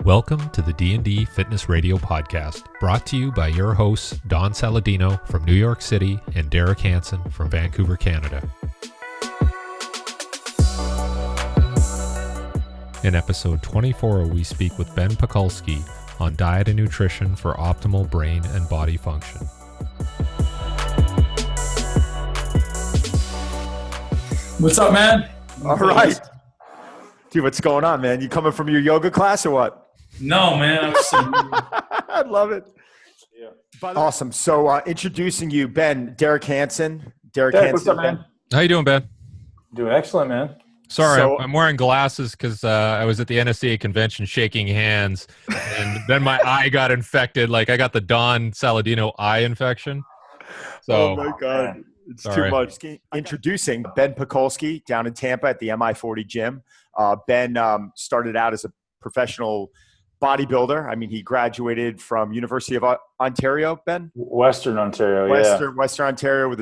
Welcome to the D&D Fitness Radio Podcast, brought to you by your hosts, Don Saladino from New York City and Derek Hansen from Vancouver, Canada. In episode 24, we speak with Ben Pakulski on diet and nutrition for optimal brain and body function. What's up, man? All right. Dude, what's going on, man? You coming from your yoga class or what? No, man. I love it. Yeah. Awesome. So introducing you, Ben, Derek Hansen. Derek, what's up, man? How you doing, Ben? Doing excellent, man. Sorry, I'm wearing glasses because I was at the NSCA convention shaking hands, and then my eye got infected. Like I got the Don Saladino eye infection. So, oh my God. It's sorry. Too much. Introducing Ben Pakulski down in Tampa at the MI40 gym. Ben started out as a professional bodybuilder. I mean, he graduated from University of Ontario, Ben? Western Ontario, Western Ontario with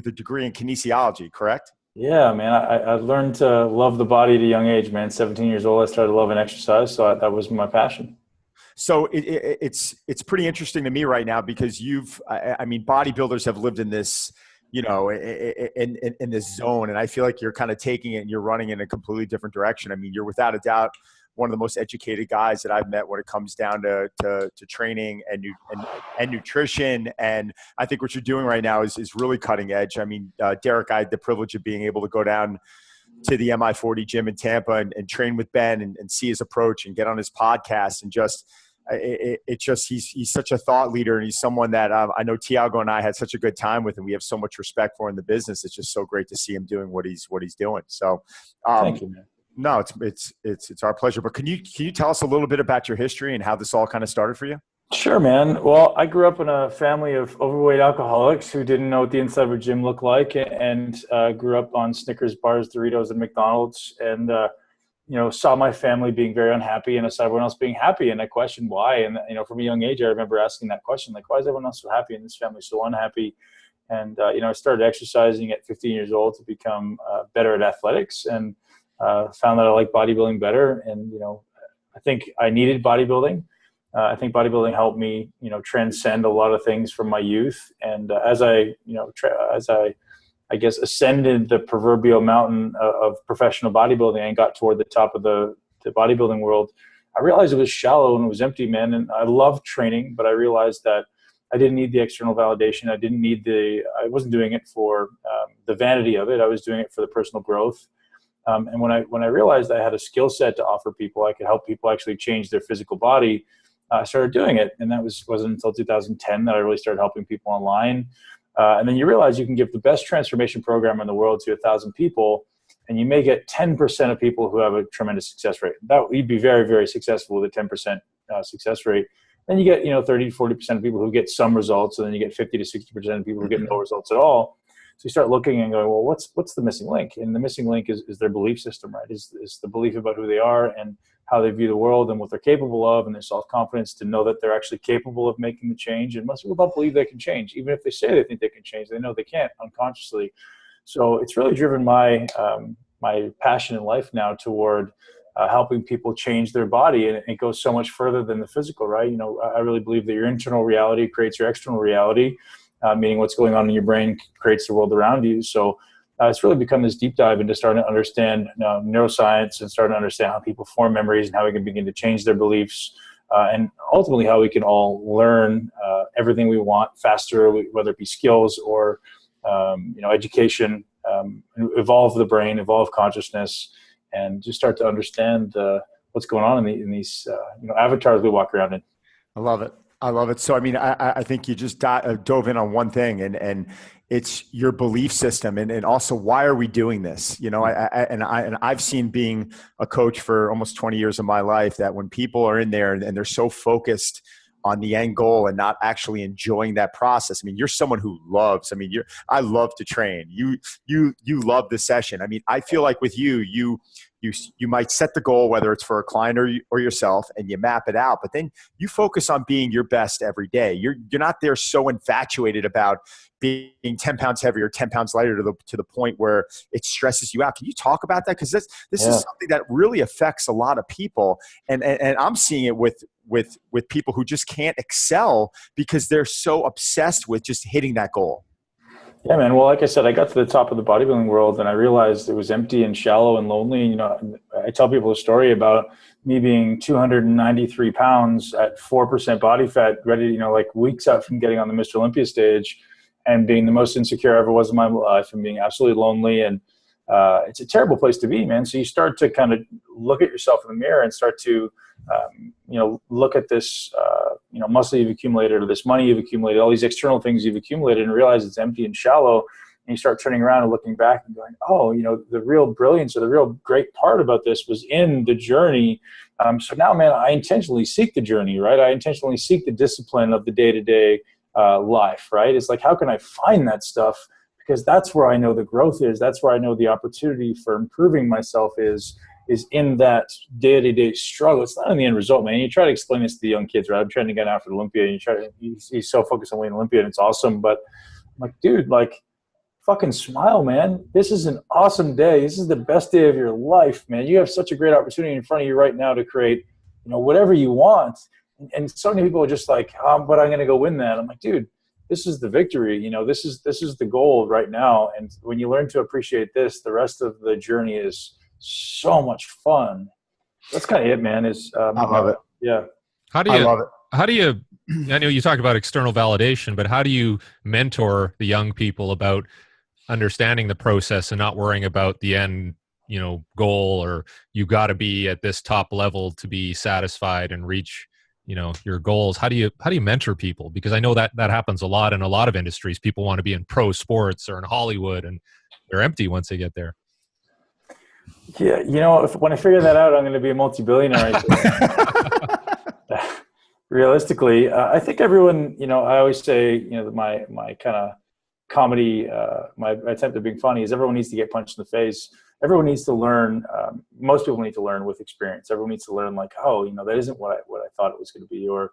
a degree in kinesiology, correct? Yeah, man. I learned to love the body at a young age, man. 17 years old, I started loving exercise, so that was my passion. So it's pretty interesting to me right now because bodybuilders have lived in this, in this zone, and I feel like you're kind of taking it and you're running in a completely different direction. I mean, you're without a doubt one of the most educated guys that I've met when it comes down to training and nutrition. And I think what you're doing right now is really cutting edge. I mean, Derek, I had the privilege of being able to go down to the MI40 gym in Tampa and train with Ben and see his approach and get on his podcast and he's such a thought leader, and he's someone that I know Tiago and I had such a good time with, and we have so much respect for in the business. It's just so great to see him doing what he's doing. So, thank you, man. No, it's our pleasure. But can you tell us a little bit about your history and how this all kind of started for you? Sure, man. Well, I grew up in a family of overweight alcoholics who didn't know what the inside of a gym looked like, and grew up on Snickers bars, Doritos, and McDonald's, and saw my family being very unhappy and I saw everyone else being happy, and I questioned why. And from a young age, I remember asking that question, like, why is everyone else so happy and this family so unhappy? And I started exercising at 15 years old to become better at athletics, and found that I like bodybuilding better. And I think I needed bodybuilding. I think bodybuilding helped me transcend a lot of things from my youth. And as I guess ascended the proverbial mountain of professional bodybuilding and got toward the top of the bodybuilding world, I realized it was shallow and it was empty, man. And I loved training, but I realized that I didn't need the external validation. I wasn't doing it for the vanity of it. I was doing it for the personal growth. And when I realized I had a skill set to offer people, I could help people actually change their physical body, I started doing it. And that wasn't until 2010 that I really started helping people online. And then you realize you can give the best transformation program in the world to 1,000 people, and you may get 10% of people who have a tremendous success rate. You'd be very, very successful with a 10% success rate. Then you get 30 to 40% of people who get some results, and then you get 50 to 60% of people who get no results at all. So you start looking and going, well, what's the missing link? And the missing link is their belief system, right? Is the belief about who they are and how they view the world and what they're capable of, and their self-confidence to know that they're actually capable of making the change. And most people don't believe they can change. Even if they say they think they can change, they know they can't unconsciously. So it's really driven my passion in life now toward helping people change their body. And it goes so much further than the physical, right? I really believe that your internal reality creates your external reality. Meaning what's going on in your brain creates the world around you. So it's really become this deep dive into starting to understand neuroscience and starting to understand how people form memories and how we can begin to change their beliefs, and ultimately how we can all learn everything we want faster, whether it be skills or education, evolve the brain, evolve consciousness, and just start to understand what's going on in these avatars we walk around in. I love it. So, I mean, I think you just dove in on one thing, and it's your belief system, and also why are we doing this? I've seen, being a coach for almost 20 years of my life, that when people are in there and they're so focused on the end goal and not actually enjoying that process. I mean, you're someone who loves. I love to train. You love the session. I mean, I feel like with you you might set the goal, whether it's for a client or yourself, and you map it out. But then you focus on being your best every day. You're not there so infatuated about being 10 pounds heavier, 10 pounds lighter to the point where it stresses you out. Can you talk about that? Because this is something that really affects a lot of people. And I'm seeing it with people who just can't excel because they're so obsessed with just hitting that goal. Yeah, man. Well, like I said, I got to the top of the bodybuilding world and I realized it was empty and shallow and lonely. You know, I tell people a story about me being 293 pounds at 4% body fat, ready, you know, like weeks out from getting on the Mr. Olympia stage and being the most insecure I ever was in my life and being absolutely lonely. And it's a terrible place to be, man. So you start to kind of look at yourself in the mirror and start to, you know, look at this, you know, muscle you've accumulated or this money you've accumulated, all these external things you've accumulated, and realize it's empty and shallow. And you start turning around and looking back and going, oh, you know, the real brilliance or the real great part about this was in the journey. So now, man, I intentionally seek the journey, right? I intentionally seek the discipline of the day-to-day life, right? It's like, how can I find that stuff? Because that's where I know the growth is. That's where I know the opportunity for improving myself is in that day-to-day struggle. It's not in the end result, man. You try to explain this to the young kids, right? I'm trying to get after Olympia, and he's so focused on winning Olympia, and it's awesome. But I'm like, dude, like, fucking smile, man. This is an awesome day. This is the best day of your life, man. You have such a great opportunity in front of you right now to create, you know, whatever you want. And so many people are just like, but I'm going to go win that. I'm like, dude, this is the victory. You know, this is the goal right now. And when you learn to appreciate this, the rest of the journey is so much fun. That's kind of it, man. I love it. Yeah. I love it. How do you, I know you talk about external validation, but how do you mentor the young people about understanding the process and not worrying about the end, you know, goal, or you got to be at this top level to be satisfied and reach, you know, your goals? How do you mentor people? Because I know that happens a lot in a lot of industries. People want to be in pro sports or in Hollywood, and they're empty once they get there. Yeah, you know, when I figure that out, I'm going to be a multi-billionaire. Realistically, I think everyone, you know, I always say, you know, my kind of comedy, my attempt at being funny is everyone needs to get punched in the face. Everyone needs to learn. Most people need to learn with experience. Everyone needs to learn, like, oh, you know, that isn't what I thought it was going to be. Or,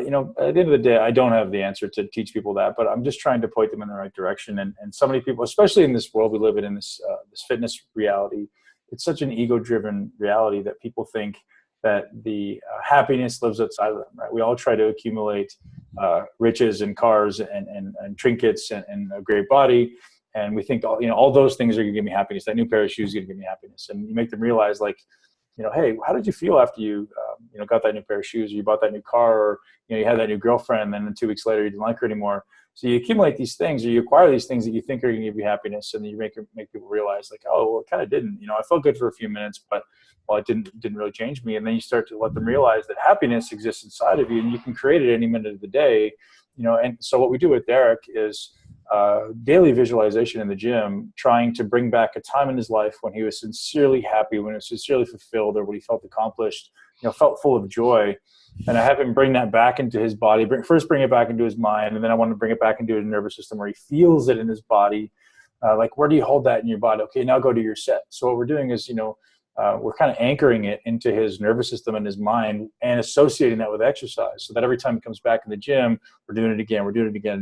you know, at the end of the day, I don't have the answer to teach people that, but I'm just trying to point them in the right direction. And so many people, especially in this world we live in this fitness reality, it's such an ego-driven reality that people think that the happiness lives outside of them, right? We all try to accumulate riches and cars and trinkets and a great body. And we think, all those things are going to give me happiness. That new pair of shoes is going to give me happiness. And you make them realize, like, you know, hey, how did you feel after you, got that new pair of shoes, or you bought that new car, or, you know, you had that new girlfriend, and then 2 weeks later you didn't like her anymore. So you accumulate these things, or you acquire these things that you think are going to give you happiness, and then you make people realize, like, oh, well, it kind of didn't. You know, I felt good for a few minutes, but it didn't really change me. And then you start to let them realize that happiness exists inside of you, and you can create it any minute of the day. You know, and so what we do with Derek is daily visualization in the gym, trying to bring back a time in his life when he was sincerely happy, when he was sincerely fulfilled, or when he felt accomplished, you know, felt full of joy. And I have him bring that back into his body, first bring it back into his mind, and then I want to bring it back into his nervous system where he feels it in his body. Like, where do you hold that in your body? Okay, now go to your set. So what we're doing is, you know, we're kind of anchoring it into his nervous system and his mind and associating that with exercise, so that every time he comes back in the gym, we're doing it again,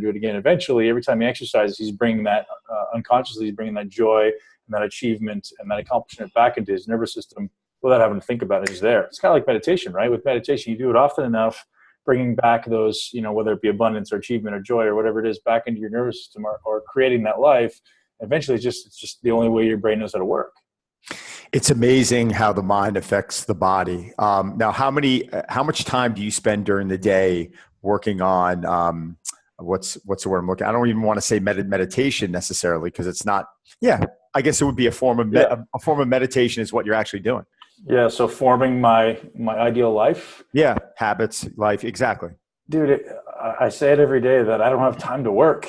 do it again. Eventually, every time he exercises, he's bringing that unconsciously, he's bringing that joy and that achievement and that accomplishment back into his nervous system without having to think about it. It's there. It's kind of like meditation, right? With meditation, you do it often enough, bringing back those, you know, whether it be abundance or achievement or joy or whatever it is, back into your nervous system, or creating that life. Eventually, it's just the only way your brain knows how to work. It's amazing how the mind affects the body. Now, how much time do you spend during the day working on what's the word I'm looking? I don't even want to say meditation necessarily, because it's not. Yeah, I guess it would be a form of a form of meditation is what you're actually doing. Yeah. So forming my ideal life. Yeah, habits, life, exactly. Dude, I say it every day that I don't have time to work.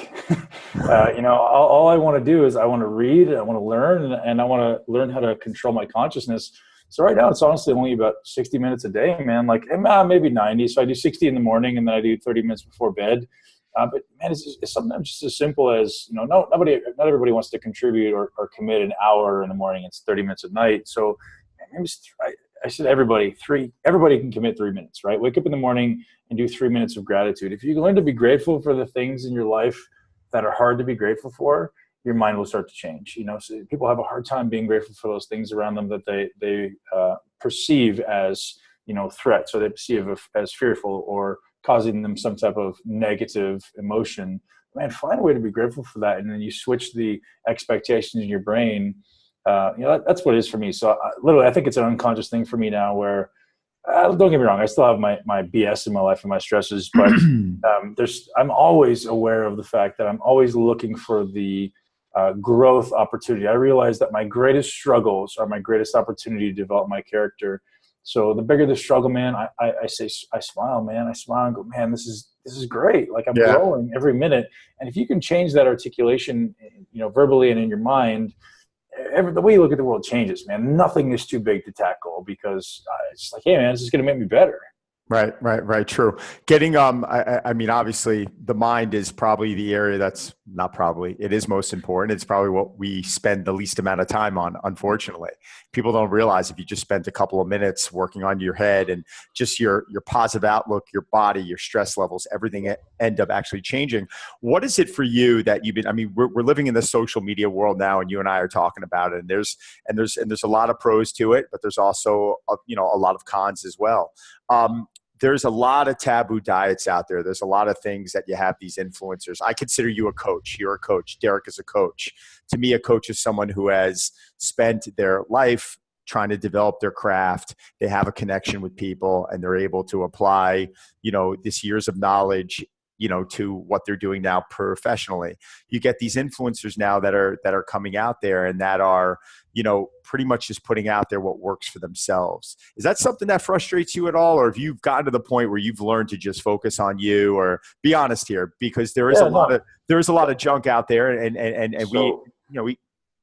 You know, all I want to do is I want to read, I want to learn, and I want to learn how to control my consciousness. So right now it's honestly only about 60 minutes a day, man. Like maybe 90. So I do 60 in the morning, and then I do 30 minutes before bed. But man, it's sometimes just as simple as, you know, not everybody wants to contribute or commit an hour in the morning. It's 30 minutes at night. So I said, everybody can commit 3 minutes, right? Wake up in the morning and do 3 minutes of gratitude. If you learn to be grateful for the things in your life that are hard to be grateful for, your mind will start to change. So people have a hard time being grateful for those things around them that they perceive as, threats, or they perceive as fearful or causing them some type of negative emotion. Man, find a way to be grateful for that. And then you switch the expectations in your brain. That's what it is for me. So I think it's an unconscious thing for me now where, don't get me wrong, I still have my BS in my life and my stresses, but I'm always aware of the fact that I'm always looking for the growth opportunity. I realize that my greatest struggles are my greatest opportunity to develop my character. So the bigger the struggle, man, I smile, man. I smile and go, man, this is great. Like I'm growing every minute. And if you can change that articulation, verbally and in your mind, the way you look at the world changes, man. Nothing is too big to tackle because it's like, hey, man, this is going to make me better. Right. True. Getting, I mean, obviously the mind is probably the area that's not probably, it is most important. It's probably what we spend the least amount of time on, unfortunately. People don't realize if you just spent a couple of minutes working on your head and just your positive outlook, your body, your stress levels, everything end up actually changing. What is it for you that we're living in the social media world now, and you and I are talking about it, and there's a lot of pros to it, but there's also, a lot of cons as well. There's a lot of taboo diets out there. There's a lot of things that you have these influencers. I consider you a coach. You're a coach. Derek is a coach. To me, a coach is someone who has spent their life trying to develop their craft. They have a connection with people, and they're able to apply, this years of knowledge, to what they're doing now professionally. You get these influencers now that are coming out there and that are, pretty much just putting out there what works for themselves. Is that something that frustrates you at all? Or have you gotten to the point where you've learned to just focus on you? Or be honest here, because there is a lot of junk out there, and so,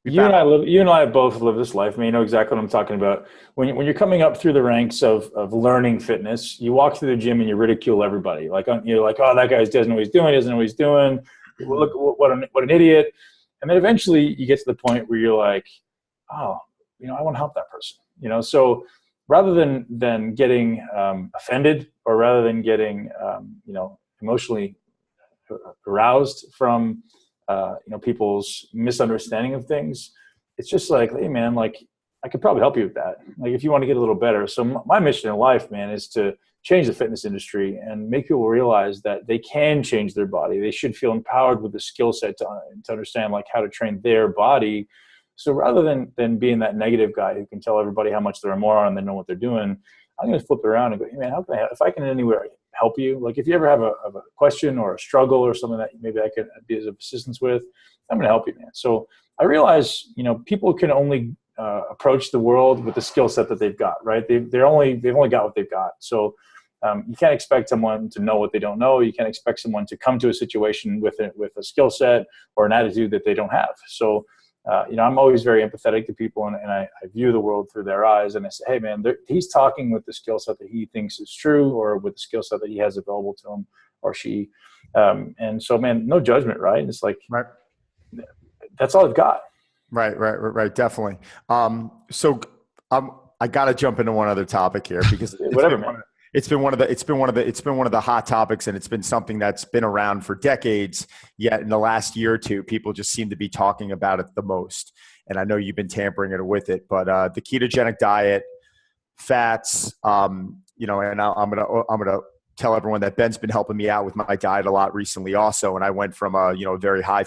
you and I both live this life. I mean, you know exactly what I'm talking about. When you're coming up through the ranks of learning fitness, you walk through the gym and you ridicule everybody. You're like, oh, that guy doesn't know what he's doing. Look, what an idiot. And then eventually you get to the point where you're like, oh, I want to help that person. So rather than getting offended, or rather than getting emotionally aroused from people's misunderstanding of things, it's just like, hey man, like I could probably help you with that. Like if you want to get a little better. So my mission in life, man, is to change the fitness industry and make people realize that they can change their body. They should feel empowered with the skill set to understand like how to train their body. So rather than being that negative guy who can tell everybody how much they're a moron and they know what they're doing, I'm going to flip it around and go, hey man, how can if I can in any way help you? Like if you ever have a question or a struggle or something that maybe I could be of assistance with, I'm going to help you, man. So I realize, people can only approach the world with the skill set that they've got, right? They've only got what they've got. So you can't expect someone to know what they don't know. You can't expect someone to come to a situation with a skill set or an attitude that they don't have. So I'm always very empathetic to people, and I view the world through their eyes, and I say, hey man, he's talking with the skill set that he thinks is true, or with the skill set that he has available to him or she. And so, man, no judgment, right? It's like, right. That's all I've got. Right. Definitely. So I got to jump into one other topic here because it's been one of the hot topics, and it's been something that's been around for decades. Yet in the last year or two, people just seem to be talking about it the most. And I know you've been tampering it with it, but the ketogenic diet, fats, and I'm gonna tell everyone that Ben's been helping me out with my diet a lot recently, also. And I went from a very high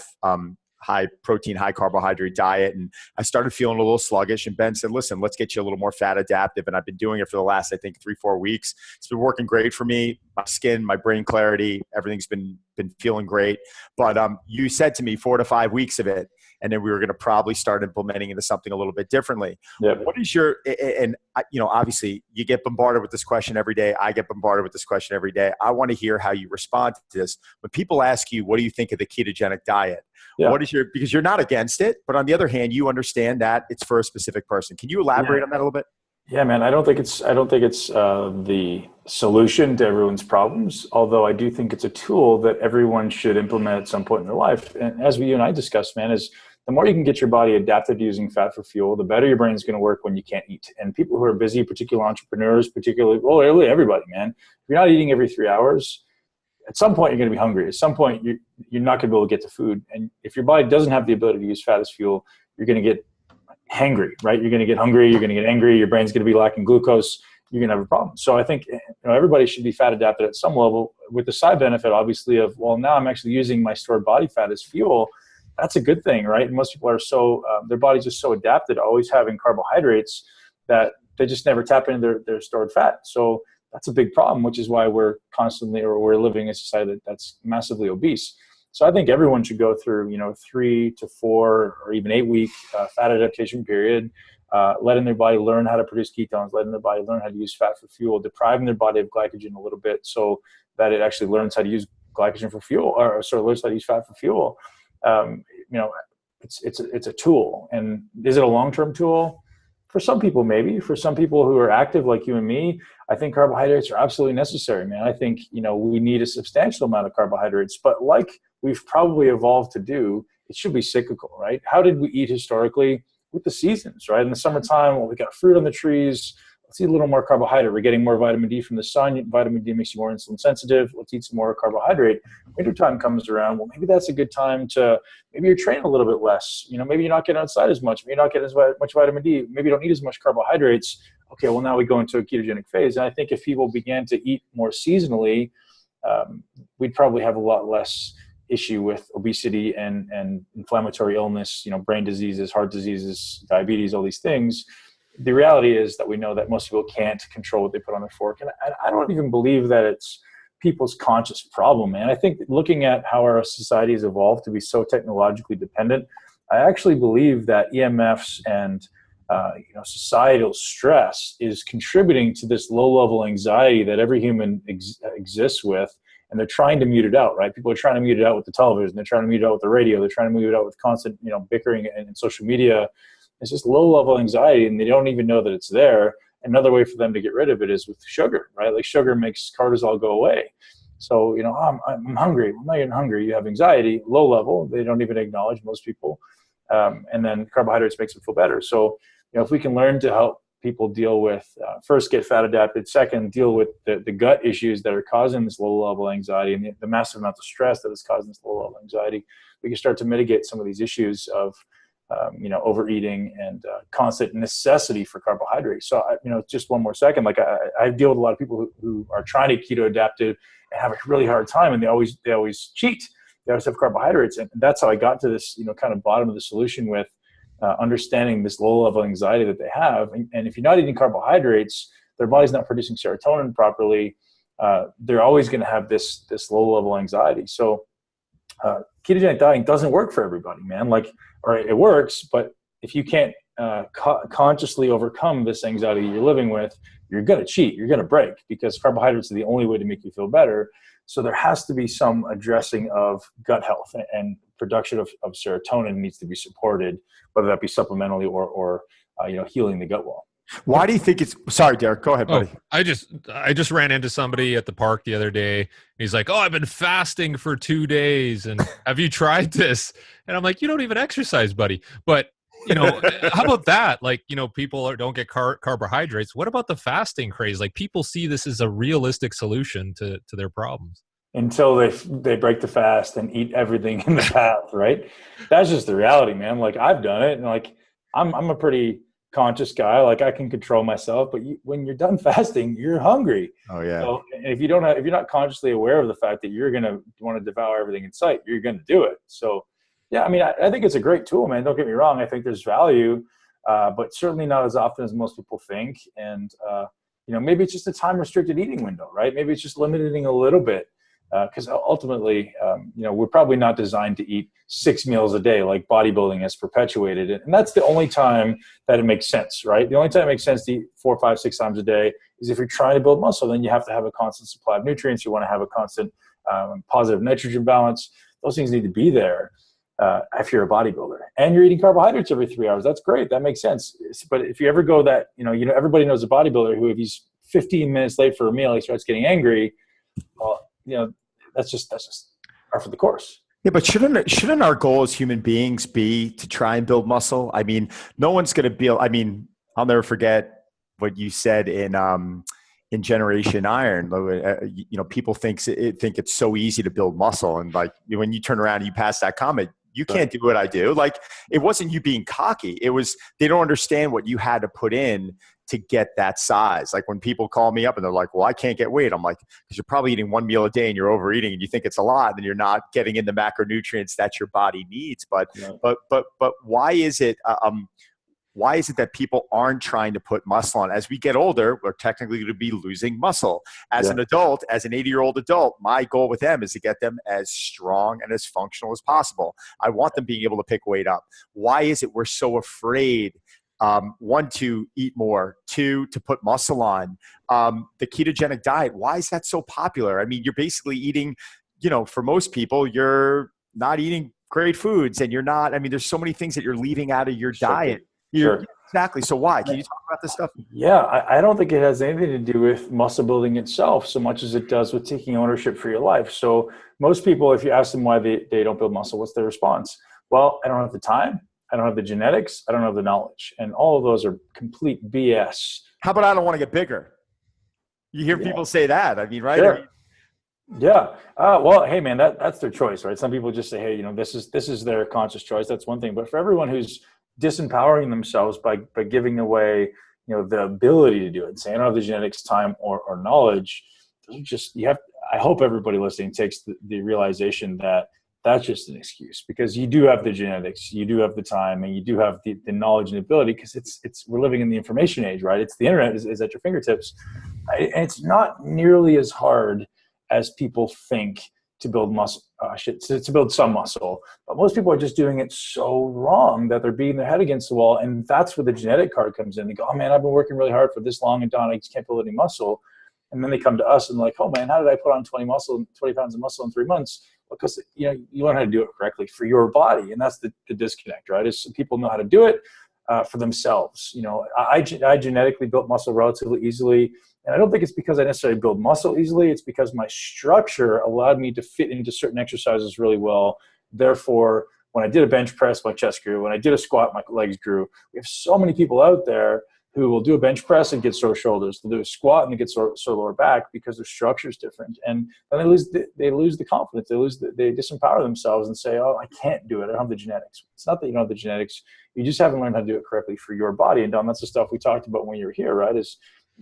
protein, high carbohydrate diet. And I started feeling a little sluggish, and Ben said, listen, let's get you a little more fat adaptive. And I've been doing it for the last, I think, 3-4 weeks. It's been working great for me. My skin, my brain clarity, everything's been feeling great. But you said to me 4 to 5 weeks of it, and then we were going to probably start implementing into something a little bit differently. Yep. What is your, and obviously you get bombarded with this question every day. I get bombarded with this question every day. I want to hear how you respond to this. When people ask you, what do you think of the ketogenic diet? Yeah. Because you're not against it, but on the other hand, you understand that it's for a specific person. Can you elaborate on that a little bit? Yeah, man, I don't think it's the solution to everyone's problems, although I do think it's a tool that everyone should implement at some point in their life. And as you and I discussed, man, is the more you can get your body adapted to using fat for fuel, the better your brain is going to work when you can't eat. And people who are busy, particularly entrepreneurs, really everybody, man, if you're not eating every 3 hours, at some point you're going to be hungry. At some point you're not going to be able to get to food. And if your body doesn't have the ability to use fat as fuel, you're going to get hangry, right? You're going to get hungry. You're going to get angry. Your brain's going to be lacking glucose. You're going to have a problem. So I think everybody should be fat adapted at some level, with the side benefit, obviously, of, well, now I'm actually using my stored body fat as fuel. That's a good thing, right? And most people are so, their body's just so adapted to always having carbohydrates that they just never tap into their stored fat. So that's a big problem, which is why we're living in a society that's massively obese. So I think everyone should go through, 3 to 4 or even 8 week fat adaptation period, letting their body learn how to produce ketones, letting their body learn how to use fat for fuel, depriving their body of glycogen a little bit so that it actually learns how to use glycogen for fuel, or sort of learns how to use fat for fuel. It's a tool. And is it a long-term tool? For some people, maybe. For some people who are active like you and me, I think carbohydrates are absolutely necessary, man. I think, we need a substantial amount of carbohydrates, but like we've probably evolved to do, it should be cyclical, right? How did we eat historically? With the seasons, right? In the summertime, well, we got fruit on the trees. Let's eat a little more carbohydrate. We're getting more vitamin D from the sun. Vitamin D makes you more insulin sensitive. Let's eat some more carbohydrate. Wintertime comes around. Well, maybe that's a good time maybe you're training a little bit less. Maybe you're not getting outside as much. Maybe you're not getting as much vitamin D. Maybe you don't eat as much carbohydrates. Okay, well, now we go into a ketogenic phase. And I think if people began to eat more seasonally, we'd probably have a lot less issue with obesity and inflammatory illness, brain diseases, heart diseases, diabetes, all these things. The reality is that we know that most people can't control what they put on their fork. And I don't even believe that it's people's conscious problem, man. I think looking at how our society has evolved to be so technologically dependent, I actually believe that EMFs and societal stress is contributing to this low-level anxiety that every human exists with. And they're trying to mute it out, right? People are trying to mute it out with the television. They're trying to mute it out with the radio. They're trying to mute it out with constant, bickering and social media. It's just low-level anxiety, and they don't even know that it's there. Another way for them to get rid of it is with sugar, right? Like sugar makes cortisol go away. So, I'm hungry. Well, no, you're not hungry. You have anxiety, low level. They don't even acknowledge, most people. And then carbohydrates makes them feel better. So, if we can learn to help people deal with, first get fat adapted, second deal with the gut issues that are causing this low level anxiety and the massive amounts of stress that is causing this low level anxiety, we can start to mitigate some of these issues of overeating and constant necessity for carbohydrates. So just one more second, like I deal with a lot of people who are trying to keto adapted and have a really hard time, and they always cheat. They always have carbohydrates, and that's how I got to this kind of bottom of the solution with understanding this low-level anxiety that they have. And if you're not eating carbohydrates, their body's not producing serotonin properly. They're always going to have this low-level anxiety. So ketogenic dieting doesn't work for everybody, man. Or it works, but if you can't consciously overcome this anxiety you're living with, you're going to cheat. You're going to break, because carbohydrates are the only way to make you feel better. So there has to be some addressing of gut health, and production of serotonin needs to be supported, whether that be supplementally or healing the gut wall. Why do you think it's, sorry, Derek, go ahead, buddy. I just ran into somebody at the park the other day. He's like, I've been fasting for 2 days. And have you tried this? And I'm like, you don't even exercise, buddy. But, how about that? People don't get carbohydrates. What about the fasting craze? People see this as a realistic solution to their problems. Until they break the fast and eat everything in the path, right? That's just the reality, man. I've done it, and I'm a pretty conscious guy. I can control myself, but when you're done fasting, you're hungry. Oh yeah. So if you're not consciously aware of the fact that you're going to want to devour everything in sight, you're going to do it. So yeah, I think it's a great tool, man. Don't get me wrong. I think there's value, but certainly not as often as most people think. And maybe it's just a time restricted eating window, right? Maybe it's just limiting a little bit. Because ultimately, we're probably not designed to eat 6 meals a day like bodybuilding has perpetuated it. And that's the only time that it makes sense, right? The only time it makes sense to eat 4, 5, 6 times a day is if you're trying to build muscle. Then you have to have a constant supply of nutrients. You want to have a constant positive nitrogen balance. Those things need to be there if you're a bodybuilder. And you're eating carbohydrates every 3 hours. That's great. That makes sense. But if you ever go that, everybody knows a bodybuilder who, if he's 15 minutes late for a meal, he starts getting angry. Well, that's just par for the course. Yeah, but shouldn't our goal as human beings be to try and build muscle? I mean, no one's going to build. I mean, I'll never forget what you said in Generation Iron. People think it's so easy to build muscle, and like when you turn around and you pass that comment, you can't do what I do. Like, it wasn't you being cocky. It was they don't understand what you had to put in to get that size. Like when people call me up and they're like, well, I can't get weight. I'm like, because you're probably eating one meal a day and you're overeating and you think it's a lot and you're not getting in the macronutrients that your body needs. But why is it that people aren't trying to put muscle on? As we get older, we're technically going to be losing muscle. As an adult, as an 80-year-old adult, my goal with them is to get them as strong and as functional as possible. I want them being able to pick weight up. Why is it we're so afraid, one, to eat more, two, to put muscle on? The ketogenic diet, why is that so popular? I mean, you're basically eating, for most people, you're not eating great foods and you're not, I mean, there's so many things that you're leaving out of your diet. Sure. Exactly. So why? Can you talk about this stuff? Yeah, I don't think it has anything to do with muscle building itself so much as it does with taking ownership for your life. So most people, if you ask them why they don't build muscle, what's their response? Well, I don't have the time. I don't have the genetics. I don't have the knowledge. And all of those are complete BS. How about I don't want to get bigger? You hear people say that. I mean, right? Sure. I mean, yeah. Well, hey, man, that's their choice, right? Some people just say, hey, this is their conscious choice. That's one thing. But for everyone who's disempowering themselves by giving away, the ability to do it and saying, I don't have the genetics, time, or knowledge, I hope everybody listening takes the realization that that's just an excuse, because you do have the genetics, you do have the time, and you do have the knowledge and ability, because we're living in the information age, right? It's the internet is at your fingertips. And it's not nearly as hard as people think to build muscle, to build some muscle. But most people are just doing it so wrong that they're beating their head against the wall. And that's where the genetic card comes in. They go, oh man, I've been working really hard for this long and Don, I just can't build any muscle. And then they come to us and like, oh man, how did I put on 20 pounds of muscle in 3 months? Because you learn how to do it correctly for your body. And that's the disconnect, right? Is people know how to do it for themselves. I genetically built muscle relatively easily. And I don't think it's because I necessarily build muscle easily. It's because my structure allowed me to fit into certain exercises really well. Therefore, when I did a bench press, my chest grew. When I did a squat, my legs grew. We have so many people out there who will do a bench press and get sore shoulders. They'll do a squat and they get sore lower back because their structure is different. And then they lose the confidence. They disempower themselves and say, oh, I can't do it. I don't have the genetics. It's not that you don't have the genetics. You just haven't learned how to do it correctly for your body. And Don, that's the stuff we talked about when you were here, right?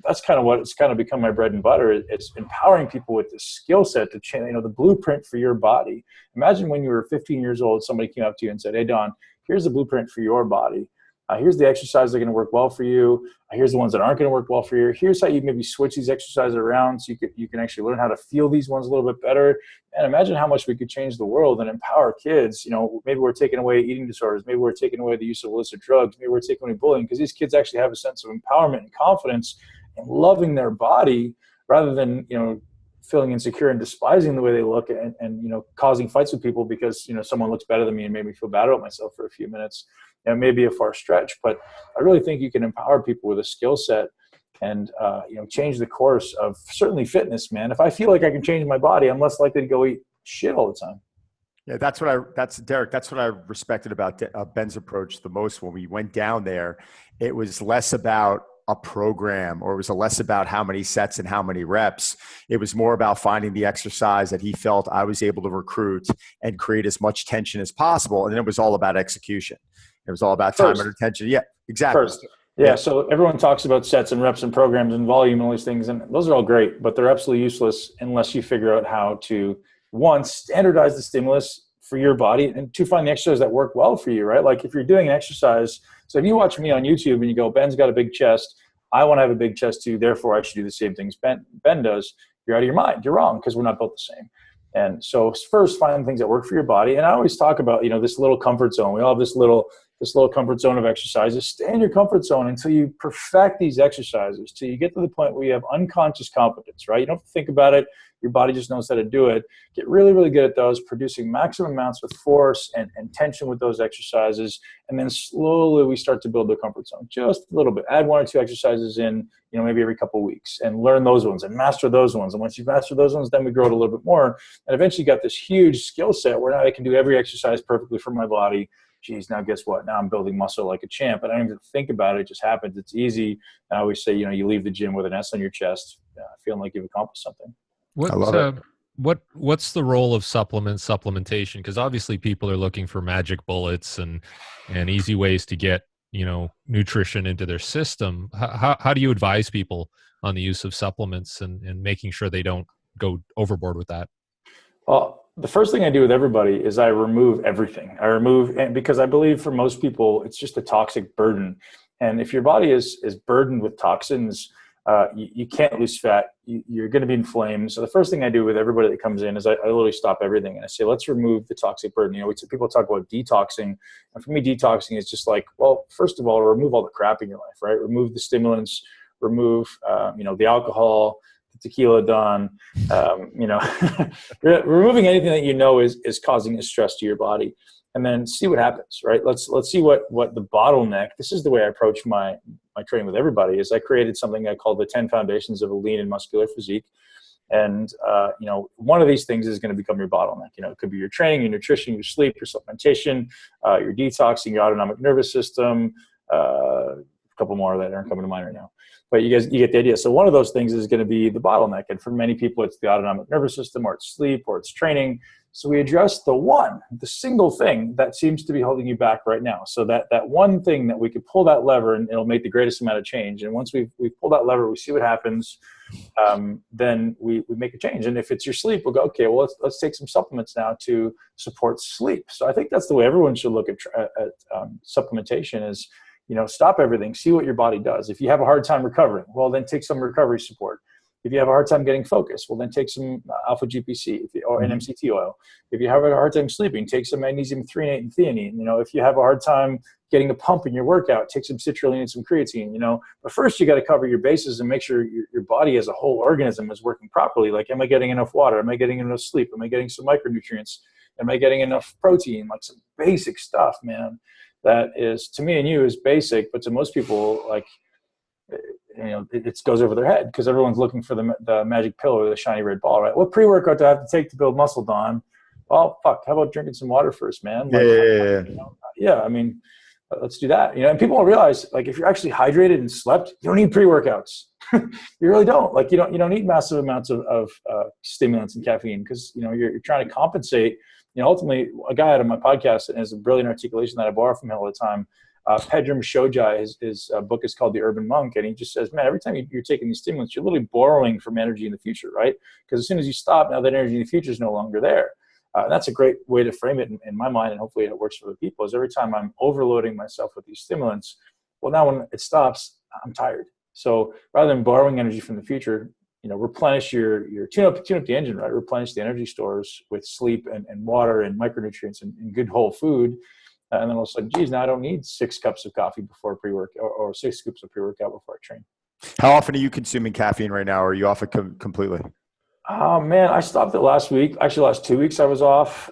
That's kind of what it's kind of become my bread and butter. It's empowering people with the skill set to change, the blueprint for your body. Imagine when you were 15 years old, somebody came up to you and said, hey, Don, here's the blueprint for your body. Here's the exercises that are going to work well for you. Here's the ones that aren't going to work well for you. Here's how you maybe switch these exercises around so you can actually learn how to feel these ones a little bit better. And imagine how much we could change the world and empower kids. Maybe we're taking away eating disorders. Maybe we're taking away the use of illicit drugs. Maybe we're taking away bullying, because these kids actually have a sense of empowerment and confidence and loving their body rather than, feeling insecure and despising the way they look and causing fights with people because, someone looks better than me and made me feel bad about myself for a few minutes. It may be a far stretch, but I really think you can empower people with a skill set and, change the course of certainly fitness, man. If I feel like I can change my body, I'm less likely to go eat shit all the time. Yeah, Derek, that's what I respected about Ben's approach the most. When we went down there, it was less about a program, or it was less about how many sets and how many reps. It was more about finding the exercise that he felt I was able to recruit and create as much tension as possible. And then it was all about execution. It was all about time and attention. Yeah, exactly. Yeah. So everyone talks about sets and reps and programs and volume and all these things, and those are all great, but they're absolutely useless unless you figure out how to, one, standardize the stimulus for your body, and to find the exercises that work well for you, right? Like if you're doing an exercise, so if you watch me on YouTube and you go, Ben's got a big chest, I want to have a big chest too, therefore I should do the same things Ben does, you're out of your mind. You're wrong, because we're not built the same. And so first, find things that work for your body. And I always talk about, this little comfort zone. We all have this little this little comfort zone of exercises. Stay in your comfort zone until you perfect these exercises, till you get to the point where you have unconscious competence, right? You don't have to think about it. Your body just knows how to do it. Get really, really good at those, producing maximum amounts of force and tension with those exercises. And then slowly we start to build the comfort zone just a little bit. Add 1 or 2 exercises in, maybe every couple of weeks, and learn those ones and master those ones. And once you master those ones, then we grow it a little bit more. And eventually got this huge skill set where now I can do every exercise perfectly for my body. Geez, now guess what? Now I'm building muscle like a champ. And I don't even think about it. It just happens. It's easy. And I always say, you leave the gym with an S on your chest, feeling like you've accomplished something. I love it. What's the role of supplementation? Because obviously people are looking for magic bullets and easy ways to get, nutrition into their system. How do you advise people on the use of supplements and making sure they don't go overboard with that? Well, the first thing I do with everybody is I remove everything. Because I believe for most people, it's just a toxic burden. And if your body is burdened with toxins, you can't lose fat. You're going to be inflamed. So the first thing I do with everybody that comes in is I literally stop everything and I say, let's remove the toxic burden. People talk about detoxing. And for me, detoxing is just like, well, first of all, remove all the crap in your life, right? Remove the stimulants, remove, the alcohol, the tequila done, removing anything that is causing a stress to your body. And then see what happens, right? Let's see what the bottleneck. This is the way I approach my training with everybody. Is I created something I call the 10 foundations of a lean and muscular physique. And one of these things is going to become your bottleneck. It could be your training, your nutrition, your sleep, your supplementation, your detoxing, your autonomic nervous system. A couple more that aren't coming to mind right now. But you get the idea. So one of those things is going to be the bottleneck. And for many people, it's the autonomic nervous system, or it's sleep, or it's training. So we address the single thing that seems to be holding you back right now. So that one thing that we could pull that lever and it'll make the greatest amount of change. And once we've pulled that lever, we see what happens. Then we make a change. And if it's your sleep, we'll go, okay, well, let's take some supplements now to support sleep. So I think that's the way everyone should look at supplementation is, stop everything, see what your body does. If you have a hard time recovering, well, then take some recovery support. If you have a hard time getting focused, well, then take some alpha GPC or an MCT oil. If you have a hard time sleeping, take some magnesium threonate and theanine. If you have a hard time getting a pump in your workout, take some citrulline and some creatine. But first you got to cover your bases and make sure your body as a whole organism is working properly. Like, am I getting enough water? Am I getting enough sleep? Am I getting some micronutrients? Am I getting enough protein? Like some basic stuff, man. That is, to me and you, is basic, but to most people, like, it goes over their head because everyone's looking for the magic pill or the shiny red ball, right? What pre-workout do I have to take to build muscle, Don? Well, fuck, how about drinking some water first, man? Like, let's do that. And people don't realize, like, if you're actually hydrated and slept, you don't need pre-workouts. You really don't. Like, you don't need massive amounts of stimulants and caffeine because, you're trying to compensate. Ultimately, a guy out of my podcast and has a brilliant articulation that I borrow from him all the time. Pedram Shojai, his book is called The Urban Monk, and he just says, man, every time you're taking these stimulants, you're literally borrowing from energy in the future, right? Because as soon as you stop, now that energy in the future is no longer there. That's a great way to frame it in my mind, and hopefully it works for other people, is every time I'm overloading myself with these stimulants, well, now when it stops, I'm tired. So rather than borrowing energy from the future, replenish your tune up the engine, right? Replenish the energy stores with sleep and water and micronutrients and good whole food. And then all of a sudden, geez, now I don't need 6 cups of coffee before pre-workout or 6 scoops of pre-workout before I train. How often are you consuming caffeine right now, or are you off it completely? Oh, man, I stopped it last week. Actually, last 2 weeks I was off.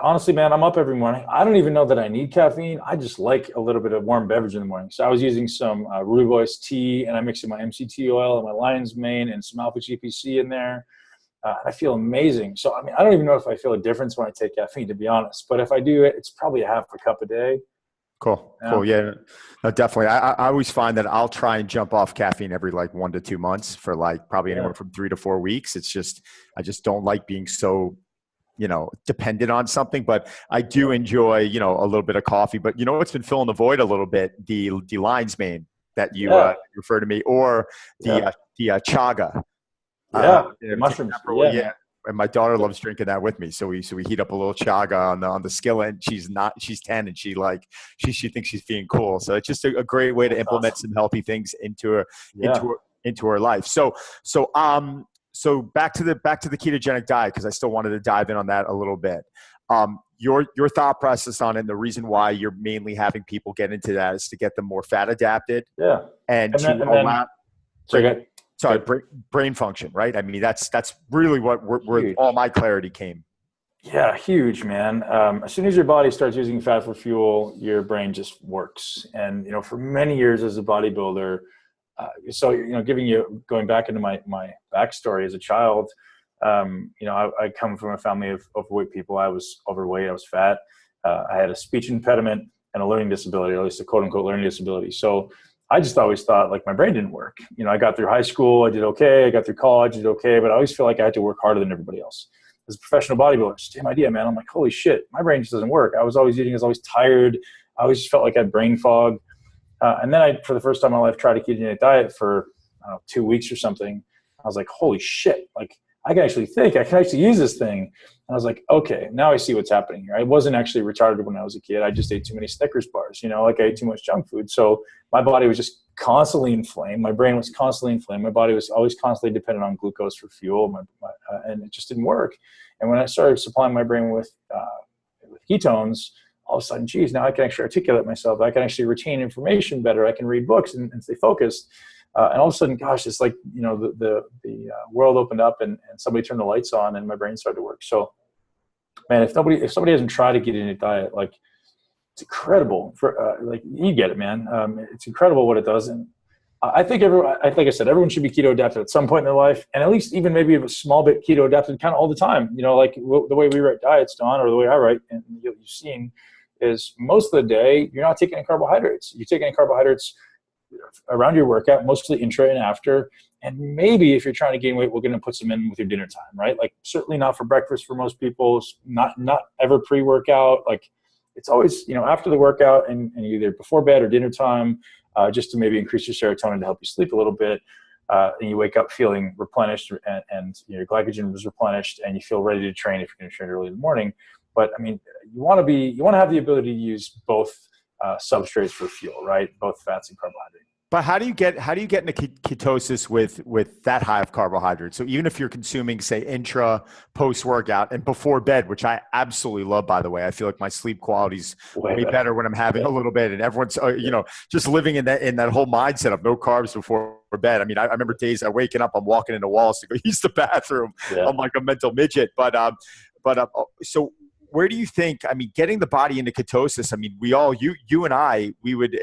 Honestly, man, I'm up every morning. I don't even know that I need caffeine. I just like a little bit of warm beverage in the morning. So I was using some rooibos tea, and I mixed in my MCT oil and my lion's mane and some alpha GPC in there. I feel amazing. So, I don't even know if I feel a difference when I take caffeine, to be honest. But if I do it, it's probably a half a cup a day. Cool. Yeah, no, definitely. I always find that I'll try and jump off caffeine every 1 to 2 months for probably anywhere from 3 to 4 weeks. It's just, I just don't like being so, dependent on something, but I do enjoy, a little bit of coffee. But what's been filling the void a little bit, the lion's mane that you refer to me, or the chaga. Mushrooms. Yeah. And my daughter loves drinking that with me. So we heat up a little chaga on the skillet. She's 10 and she thinks she's being cool. So it's just a great way to implement some healthy things into her life. So back to the ketogenic diet, because I still wanted to dive in on that a little bit. your thought process on it, and the reason why you're mainly having people get into that is to get them more fat adapted. Yeah. And to allow brain function, right? I mean, that's really where all my clarity came. Yeah, huge, man. As soon as your body starts using fat for fuel, your brain just works. And, for many years as a bodybuilder, going back into my backstory as a child, I come from a family of overweight people. I was overweight, I was fat. I had a speech impediment and a learning disability, or at least a quote unquote learning disability. So I just always thought like my brain didn't work. I got through high school, I did okay. I got through college, I did okay. But I always feel like I had to work harder than everybody else. As a professional bodybuilder, same idea, man. I'm like, holy shit, my brain just doesn't work. I was always eating, I was always tired. I always just felt like I had brain fog. And then I, for the first time in my life, tried a ketogenic diet for 2 weeks or something. I was like, holy shit, like I can actually think, I can actually use this thing. And I was like, okay, now I see what's happening here. I wasn't actually retarded when I was a kid. I just ate too many Snickers bars, like I ate too much junk food. So my body was just constantly inflamed. My brain was constantly inflamed. My body was always constantly dependent on glucose for fuel, and it just didn't work. And when I started supplying my brain with ketones, all of a sudden, geez, now I can actually articulate myself. I can actually retain information better. I can read books and stay focused. And all of a sudden, gosh, it's like, the world opened up and somebody turned the lights on and my brain started to work. So, man, if somebody hasn't tried a ketogenic diet, like it's incredible you get it, man. It's incredible what it does. And I think like I said, everyone should be keto adapted at some point in their life, and at least even maybe a small bit keto adapted kind of all the time. Like the way we write diets, Don, or the way I write, and you've seen, is most of the day you're not taking any carbohydrates. You're taking carbohydrates around your workout, mostly intra and after. And maybe if you're trying to gain weight, we're going to put some in with your dinner time, right? Like certainly not for breakfast for most people, not ever pre-workout. Like it's always, after the workout and either before bed or dinner time, just to maybe increase your serotonin to help you sleep a little bit. And you wake up feeling replenished and your glycogen was replenished and you feel ready to train if you're going to train early in the morning. But I mean, you want to have the ability to use both substrates for fuel, right? Both fats and carbohydrates. But how do you get into ketosis with that high of carbohydrates? So even if you're consuming, say, intra, post workout, and before bed, which I absolutely love, by the way, I feel like my sleep quality's way better when I'm having a little bit, and everyone's just living in that whole mindset of no carbs before bed. I mean, I remember days I'm waking up, I'm walking into walls to go use the bathroom. Yeah. I'm like a mental midget. But so where do you think? I mean, getting the body into ketosis. I mean, we all, you and I, we would.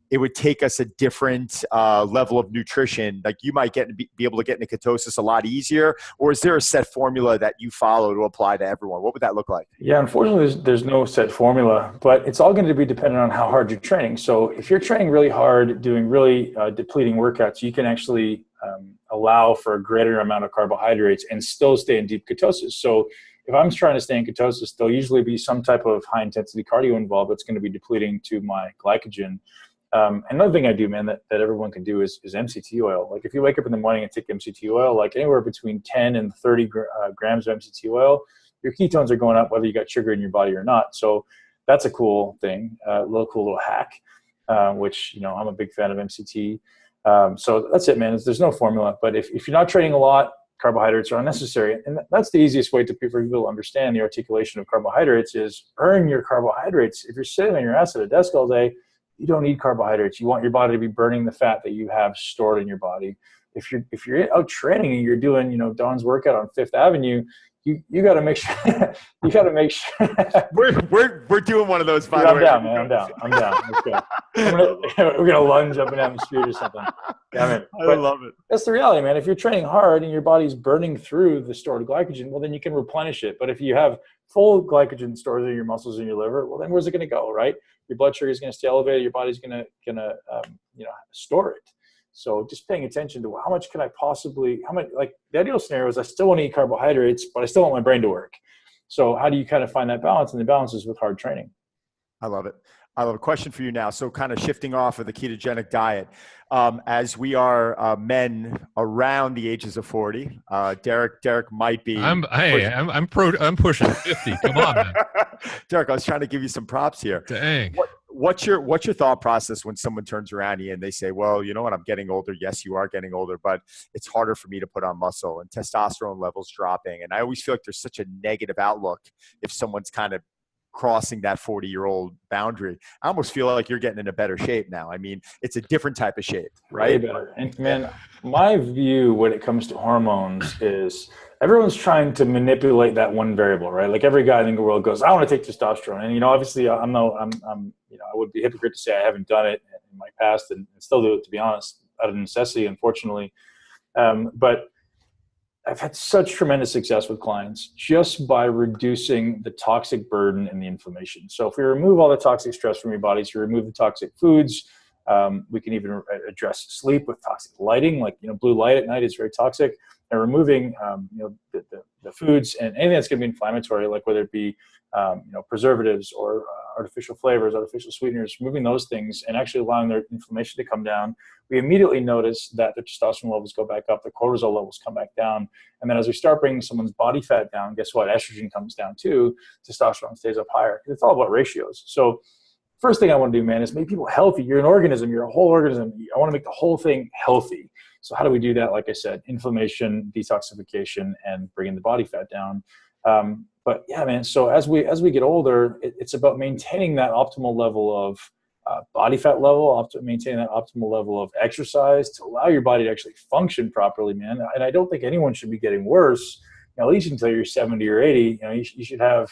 It would take us a different level of nutrition. Like you might be able to get into ketosis a lot easier, or is there a set formula that you follow to apply to everyone? What would that look like? Yeah, unfortunately, there's no set formula, but it's all going to be dependent on how hard you're training. So if you're training really hard, doing really depleting workouts, you can actually allow for a greater amount of carbohydrates and still stay in deep ketosis. So if I'm trying to stay in ketosis, there'll usually be some type of high intensity cardio involved that's going to be depleting to my glycogen. Another thing I do, man, that everyone can do is MCT oil. Like if you wake up in the morning and take MCT oil, like anywhere between 10 and 30 grams of MCT oil, your ketones are going up whether you got sugar in your body or not. So that's a cool thing, cool little hack, which, I'm a big fan of MCT. So that's it, man. There's no formula. But if you're not training a lot, carbohydrates are unnecessary. And that's the easiest way for people to understand the articulation of carbohydrates is earn your carbohydrates. If you're sitting on your ass at a desk all day, you don't need carbohydrates. You want your body to be burning the fat that you have stored in your body. If you're out training and you're doing, Don's workout on Fifth Avenue, you got to make sure. You got to make sure. we're doing one of those. By the way, I'm down. Let's go. We're gonna lunge up and down the street or something. Yeah, man. I love it. That's the reality, man. If you're training hard and your body's burning through the stored glycogen, well, then you can replenish it. But if you have full glycogen stores in your muscles and your liver, well, then where's it going to go, right? Your blood sugar is going to stay elevated. Your body's going to store it. So just paying attention to how much can I possibly, like the ideal scenario is I still want to eat carbohydrates, but I still want my brain to work. So how do you kind of find that balance? And the balance is with hard training. I love it. I have a question for you now. So kind of shifting off of the ketogenic diet, as we are men around the ages of 40, Derek might be. I'm pushing 50. Come on, man. Derek, I was trying to give you some props here. Dang. What's your thought process when someone turns around to you and they say, well, you know what, I'm getting older. Yes, you are getting older, but it's harder for me to put on muscle and testosterone levels dropping. And I always feel like there's such a negative outlook if someone's kind of crossing that 40-year-old boundary. I almost feel like you're getting in a better shape now. I mean, it's a different type of shape, right? Way better. And man, my view when it comes to hormones is everyone's trying to manipulate that one variable, right? Like every guy in the world goes, I want to take testosterone. And, obviously I would be a hypocrite to say I haven't done it in my past and still do it, to be honest, out of necessity, unfortunately. But I've had such tremendous success with clients just by reducing the toxic burden and the inflammation. So if we remove all the toxic stress from your body, so you remove the toxic foods, we can even address sleep with toxic lighting, like, blue light at night is very toxic, and removing, the foods and anything that's going to be inflammatory, like whether it be, preservatives or artificial flavors, artificial sweeteners, removing those things and actually allowing their inflammation to come down, we immediately notice that their testosterone levels go back up, the cortisol levels come back down. And then as we start bringing someone's body fat down, guess what? Estrogen comes down too, testosterone stays up higher. It's all about ratios. So first thing I want to do, man, is make people healthy. You're an organism. You're a whole organism. I want to make the whole thing healthy. So how do we do that? Like I said, inflammation, detoxification, and bringing the body fat down. But yeah, man, so as we get older, it's about maintaining that optimal level of body fat level, maintaining that optimal level of exercise to allow your body to actually function properly, man. And I don't think anyone should be getting worse, at least until you're 70 or 80. You should have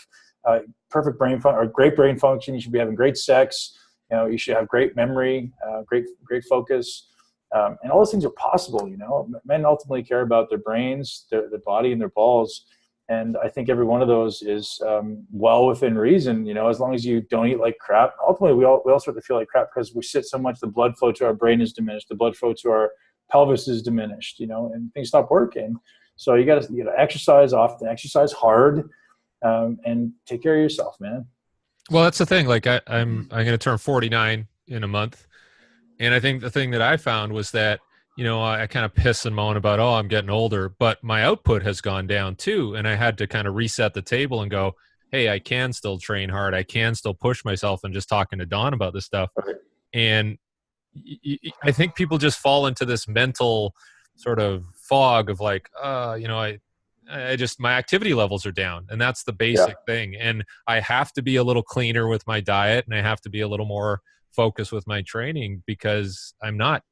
perfect brain function or great brain function. You should be having great sex. You should have great memory, great focus. And all those things are possible. Men ultimately care about their brains, their body, and their balls. And I think every one of those is well within reason, as long as you don't eat like crap. Ultimately, we all start to feel like crap because we sit so much, the blood flow to our brain is diminished, the blood flow to our pelvis is diminished, and things stop working. So you got to exercise often, exercise hard, and take care of yourself, man. Well, that's the thing. Like I'm going to turn 49 in a month. And I think the thing that I found was that, I kind of piss and moan about, I'm getting older, but my output has gone down too. And I had to kind of reset the table and go, hey, I can still train hard. I can still push myself, and just talking to Don about this stuff. Right. And I think people just fall into this mental sort of fog of like, I just, my activity levels are down, and that's the basic thing. And I have to be a little cleaner with my diet, and I have to be a little more focused with my training, because I'm not,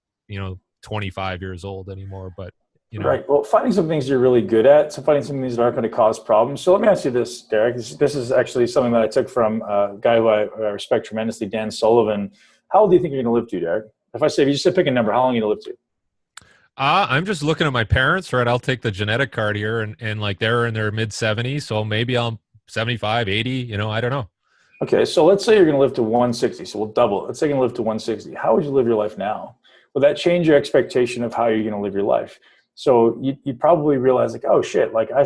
25 years old anymore, but Right. Well, finding some things you're really good at, so finding some things that aren't going to cause problems. So let me ask you this, Derek. This is actually something that I took from a guy who I respect tremendously, Dan Sullivan. How old do you think you're going to live to, Derek? If you just said pick a number, how long are you going to live to? I'm just looking at my parents, right? I'll take the genetic card here, and like they're in their mid 70s. So maybe I'm 75, 80, I don't know. Okay. So let's say you're going to live to 160. So we'll double it. Let's say you're going to live to 160. How would you live your life now? Will that change your expectation of how you're going to live your life? So you probably realize like, oh shit, like I'm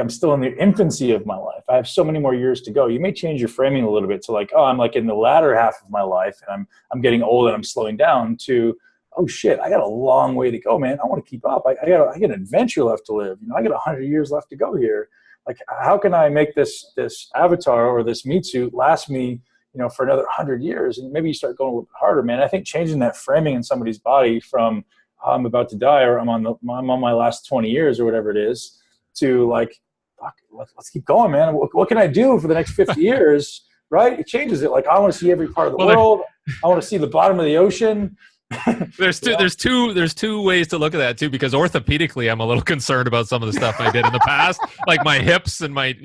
still in the infancy of my life. I have so many more years to go. You may change your framing a little bit to like, oh, I'm like in the latter half of my life, and I'm getting old and I'm slowing down, to, oh shit, I got a long way to go, man. I want to keep up. I got an adventure left to live. I got 100 years left to go here. Like, how can I make this avatar or this meat suit last me, for another 100 years? And maybe you start going a little bit harder, man. I think changing that framing in somebody's body from I'm about to die, or I'm on my last 20 years or whatever it is, to like, fuck, let's keep going, man. What can I do for the next 50 years? Right? It changes it. Like, I want to see every part of the world. I want to see the bottom of the ocean. There's two ways to look at that too, because orthopedically I'm a little concerned about some of the stuff I did in the past, like my hips and my,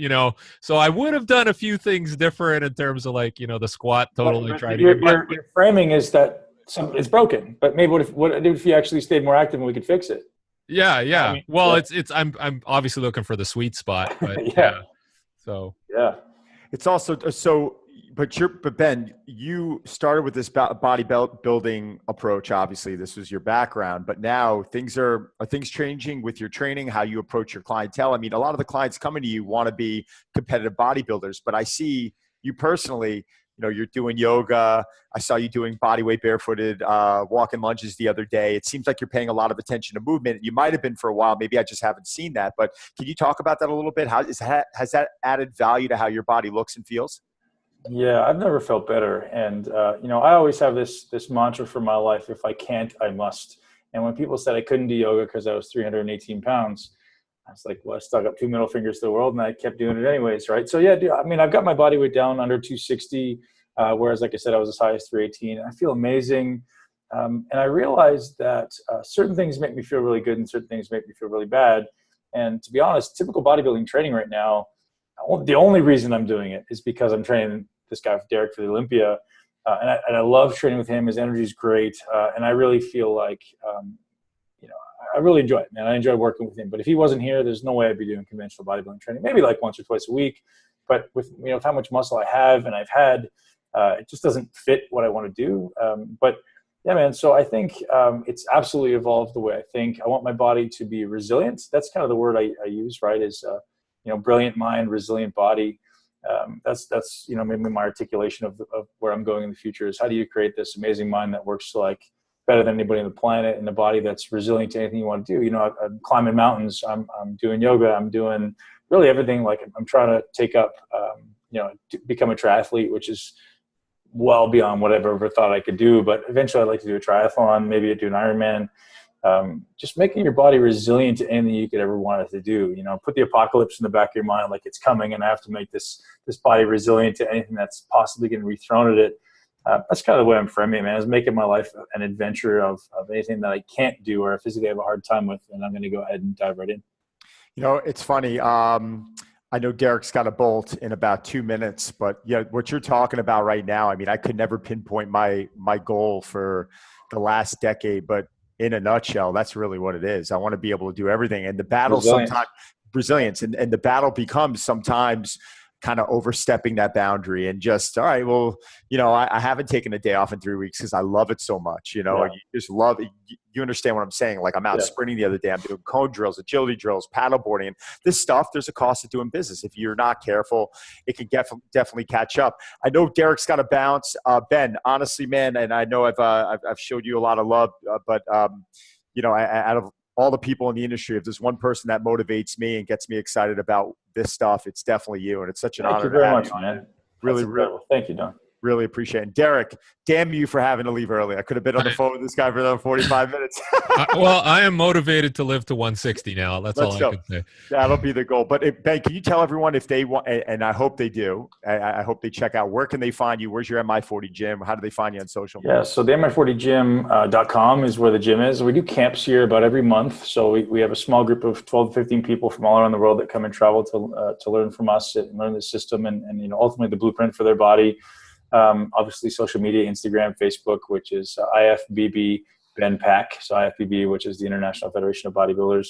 so I would have done a few things different in terms of like, the squat totally your framing is that it's broken, but maybe what if you actually stayed more active and we could fix it? Yeah. I mean, well, yeah. I'm obviously looking for the sweet spot, but yeah. So yeah, it's also so. But Ben, you started with this bodybuilding approach. Obviously, this was your background, but now are things changing with your training, how you approach your clientele? I mean, a lot of the clients coming to you want to be competitive bodybuilders, but I see you personally, you're doing yoga. I saw you doing bodyweight barefooted walking lunges the other day. It seems like you're paying a lot of attention to movement. You might have been for a while. Maybe I just haven't seen that, but can you talk about that a little bit? Has that added value to how your body looks and feels? Yeah, I've never felt better. And, I always have this mantra for my life: if I can't, I must. And when people said I couldn't do yoga because I was 318 pounds, I was like, well, I stuck up 2 middle fingers to the world, and I kept doing it anyways, right? So yeah, dude, I mean, I've got my body weight down under 260, whereas like I said, I was as high as 318. I feel amazing. And I realized that certain things make me feel really good and certain things make me feel really bad. And to be honest, typical bodybuilding training right now, the only reason I'm doing it is because I'm training this guy, Derek, for the Olympia. And I love training with him. His energy is great. And I really feel like, I really enjoy it, man. I enjoy working with him. But if he wasn't here, there's no way I'd be doing conventional bodybuilding training. Maybe like once or twice a week. But with how much muscle I have and I've had, it just doesn't fit what I want to do. But yeah, man. So I think it's absolutely evolved the way I think. I want my body to be resilient. That's kind of the word I use, right? Is brilliant mind, resilient body. That's maybe my articulation of where I'm going in the future is how do you create this amazing mind that works like better than anybody on the planet, and a body that's resilient to anything you want to do. I'm climbing mountains. I'm doing yoga. I'm doing really everything. Like I'm trying to take up, to become a triathlete, which is well beyond what I've ever thought I could do. But eventually I'd like to do a triathlon, maybe do an Ironman. Just making your body resilient to anything you could ever want it to do. Put the apocalypse in the back of your mind like it's coming, and I have to make this body resilient to anything that's possibly going to be thrown at it. That's kind of the way I'm framing it, man. Is making my life an adventure of anything that I can't do or I physically have a hard time with, and I'm going to go ahead and dive right in. It's funny. I know Derek's got a bolt in about 2 minutes, but yeah, what you're talking about right now, I mean, I could never pinpoint my goal for the last decade, but in a nutshell, that's really what it is. I want to be able to do everything. And the battle sometimes resilience and the battle becomes sometimes kind of overstepping that boundary and just, all right, well, I haven't taken a day off in 3 weeks because I love it so much, You just love it. You understand what I'm saying? Like I'm out sprinting the other day. I'm doing cone drills, agility drills, paddle boarding. And this stuff, there's a cost to doing business. If you're not careful, it can definitely catch up. I know Derek's got to bounce. Ben, honestly, man, and I know I've showed you a lot of love, but out of all the people in the industry, if there's one person that motivates me and gets me excited about this stuff, it's definitely you. And it's such an honor. Thank you very much, man. Really. Thank you, Don. Really appreciate it. And Derek, damn you for having to leave early. I could have been on the phone with this guy for another 45 minutes. Well, I am motivated to live to 160 now. That's all I can say. That'll be the goal. But Ben, can you tell everyone if they want, and I hope they do, I hope they check out, where can they find you? Where's your MI40 gym? How do they find you on social media? Yeah, so the mi40gym.com is where the gym is. We do camps here about every month. So we have a small group of 12 to 15 people from all around the world that come and travel to learn from us and learn the system and ultimately the blueprint for their body. Obviously social media, Instagram, Facebook, which is IFBB Ben Pak. So IFBB, which is the International Federation of Bodybuilders.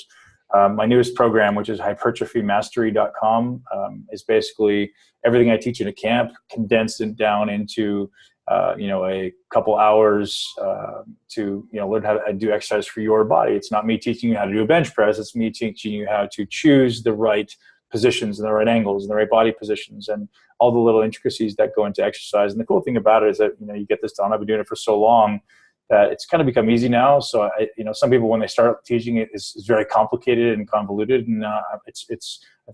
My newest program, which is hypertrophymastery.com, is basically everything I teach in a camp condensed it down into, a couple hours to, learn how to do exercise for your body. It's not me teaching you how to do a bench press. It's me teaching you how to choose the right positions and the right angles and the right body positions and all the little intricacies that go into exercise. And the cool thing about it is that, you get this done. I've been doing it for so long that it's kind of become easy now. So, some people, when they start teaching it, is very complicated and convoluted. And I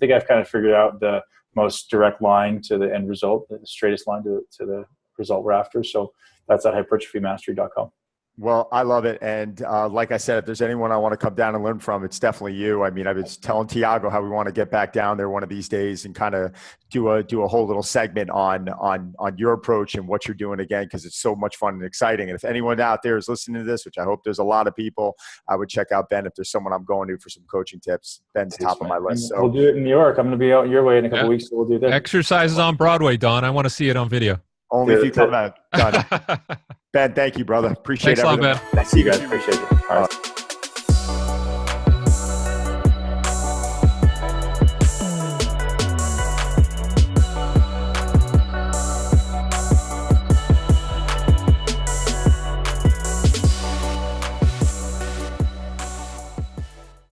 think I've kind of figured out the most direct line to the end result, the straightest line to the result we're after. So that's at hypertrophymastery.com. Well, I love it. And like I said, if there's anyone I want to come down and learn from, it's definitely you. I mean, I've been telling Tiago how we want to get back down there one of these days and kind of do a whole little segment on your approach and what you're doing again, because it's so much fun and exciting. And if anyone out there is listening to this, which I hope there's a lot of people, I would check out Ben if there's someone I'm going to for some coaching tips. Ben's top of my list. So we'll do it in New York. I'm going to be out your way in a couple weeks, so we'll do that. Exercises on Broadway, Don. I want to see it on video. Only if you come out. Done. Ben, thank you, brother. Appreciate it. Thanks a lot, Ben. Thanks, you guys. Appreciate it. All right.